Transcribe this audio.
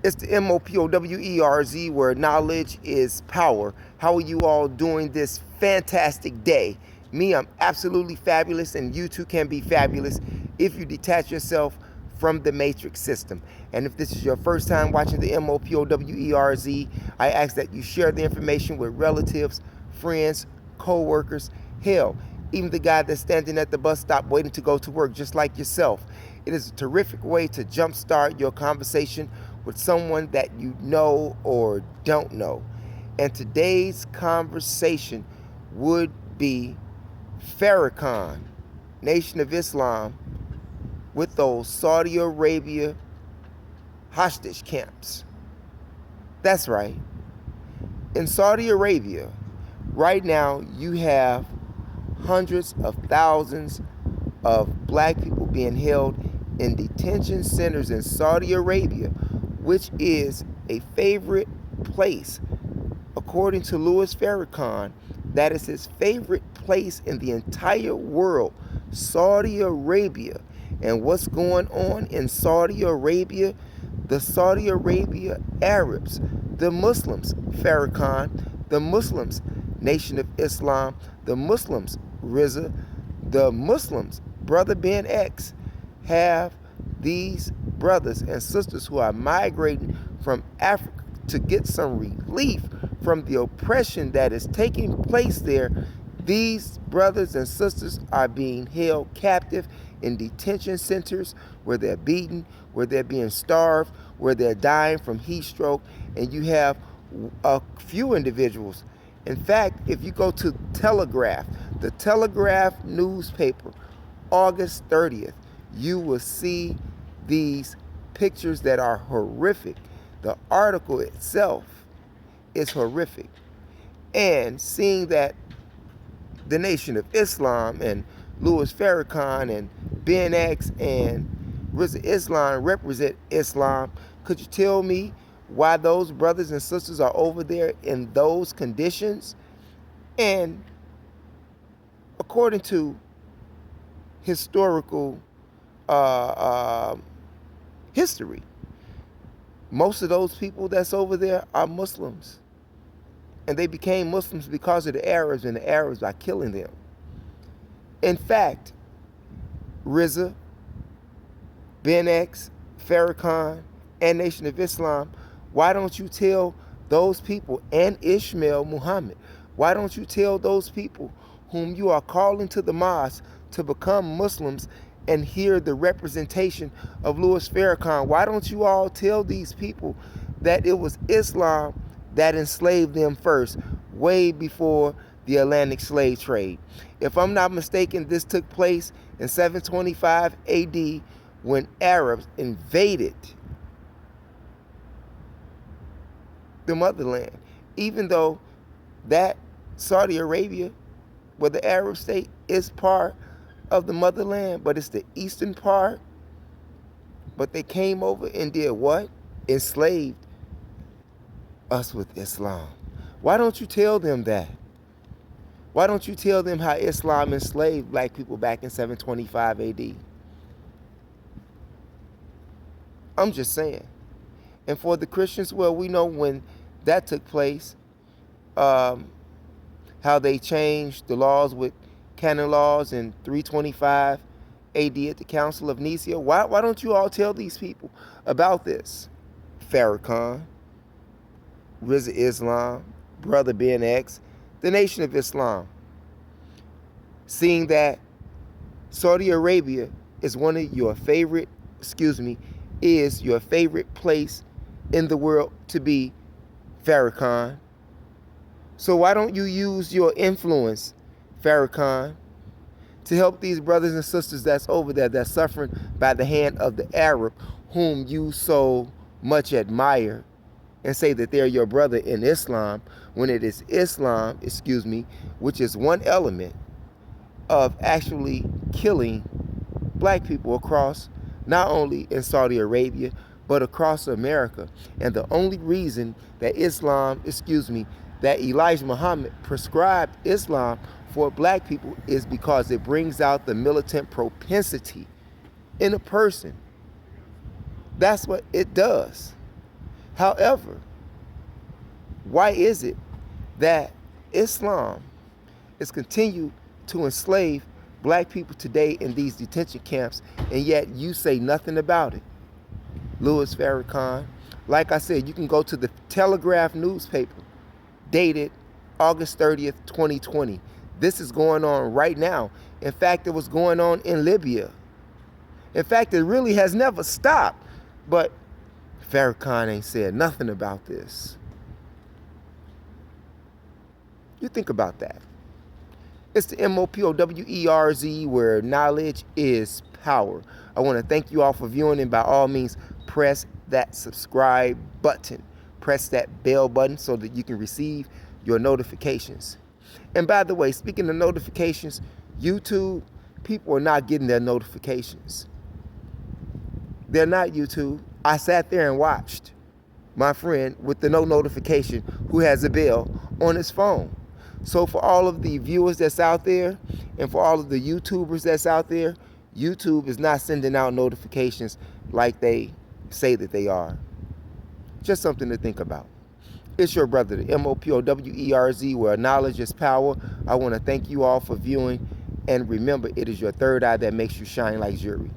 It's the MOPOWERZ, where knowledge is power. How are you all doing this fantastic day? Me, I'm absolutely fabulous, and you too can be fabulous if you detach yourself from the matrix system. And if this is your first time watching the MOPOWERZ, I ask that you share the information with relatives, friends, co-workers, hell, even the guy that's standing at the bus stop waiting to go to work just like yourself. It is a terrific way to jumpstart your conversation with someone that you know or don't know. And today's conversation would be Farrakhan, Nation of Islam, with those Saudi Arabia hostage camps. That's right. In Saudi Arabia, right now you have hundreds of thousands of black people being held in detention centers in Saudi Arabia, which is a favorite place. According to Louis Farrakhan, that is his favorite place in the entire world, Saudi Arabia. And what's going on in Saudi Arabia? The Saudi Arabia Arabs, the Muslims, Farrakhan, the Muslims, Nation of Islam, the Muslims, Rizza, the Muslims, Brother Ben X, have these brothers and sisters who are migrating from Africa to get some relief from the oppression that is taking place there. These brothers and sisters are being held captive in detention centers where they're beaten, where they're being starved, where they're dying from heat stroke, and you have a few individuals. In fact, if you go to Telegraph, the Telegraph newspaper, August 30th, you will see these pictures that are horrific. The article itself is horrific. And seeing that the Nation of Islam and Louis Farrakhan and Ben X and Rizza Islam represent Islam, could you tell me why those brothers and sisters are over there in those conditions? And according to historical history, most of those people that's over there are Muslims. And they became Muslims because of the Arabs, and the Arabs are killing them. In fact, Rizza, Ben X, Farrakhan, and Nation of Islam, why don't you tell those people, and Ishmael Muhammad, why don't you tell those people whom you are calling to the mosque to become Muslims and hear the representation of Louis Farrakhan? Why don't you all tell these people that it was Islam that enslaved them first, way before the Atlantic slave trade? If I'm not mistaken, this took place in 725 AD when Arabs invaded the motherland. Even though that Saudi Arabia, where the Arab state, is part of the motherland, but it's the eastern part. But they came over and did what? Enslaved us with Islam. Why don't you tell them that? Why don't you tell them how Islam enslaved black people back in 725 AD? I'm just saying. And for the Christians, well, we know when that took place, how they changed the laws with canon laws in 325 AD at the Council of Nicaea. Why don't you all tell these people about this? Farrakhan, Rizza Islam, Brother Ben X, the Nation of Islam. Seeing that Saudi Arabia is one of your favorite, is your favorite place in the world to be, Farrakhan. So why don't you use your influence, Farrakhan, to help these brothers and sisters that's over there that's suffering by the hand of the Arab, whom you so much admire, and say that they're your brother in Islam, when it is Islam, which is one element of actually killing black people across, not only in Saudi Arabia, but across America. And the only reason that Islam, that Elijah Muhammad prescribed Islam for black people is because it brings out the militant propensity in a person. That's what it does. However, why is it that Islam is continued to enslave black people today in these detention camps, and yet you say nothing about it? Louis Farrakhan, like I said, you can go to the Telegraph newspaper, dated August 30th, 2020. This is going on right now. In fact, it was going on in Libya. In fact, it really has never stopped. But Farrakhan ain't said nothing about this. You think about that. It's the MOPOWERZ, where knowledge is power. I want to thank you all for viewing, and by all means, press that subscribe button. Press that bell button so that you can receive your notifications. And by the way, speaking of notifications, YouTube, people are not getting their notifications. They're not, YouTube. I sat there and watched my friend with the no notification who has a bell on his phone. So for all of the viewers that's out there, and for all of the YouTubers that's out there, YouTube is not sending out notifications like they say that they are. Just something to think about. It's your brother, the MOPOWERZ, where knowledge is power. I want to thank you all for viewing, and remember, it is your third eye that makes you shine like jewelry.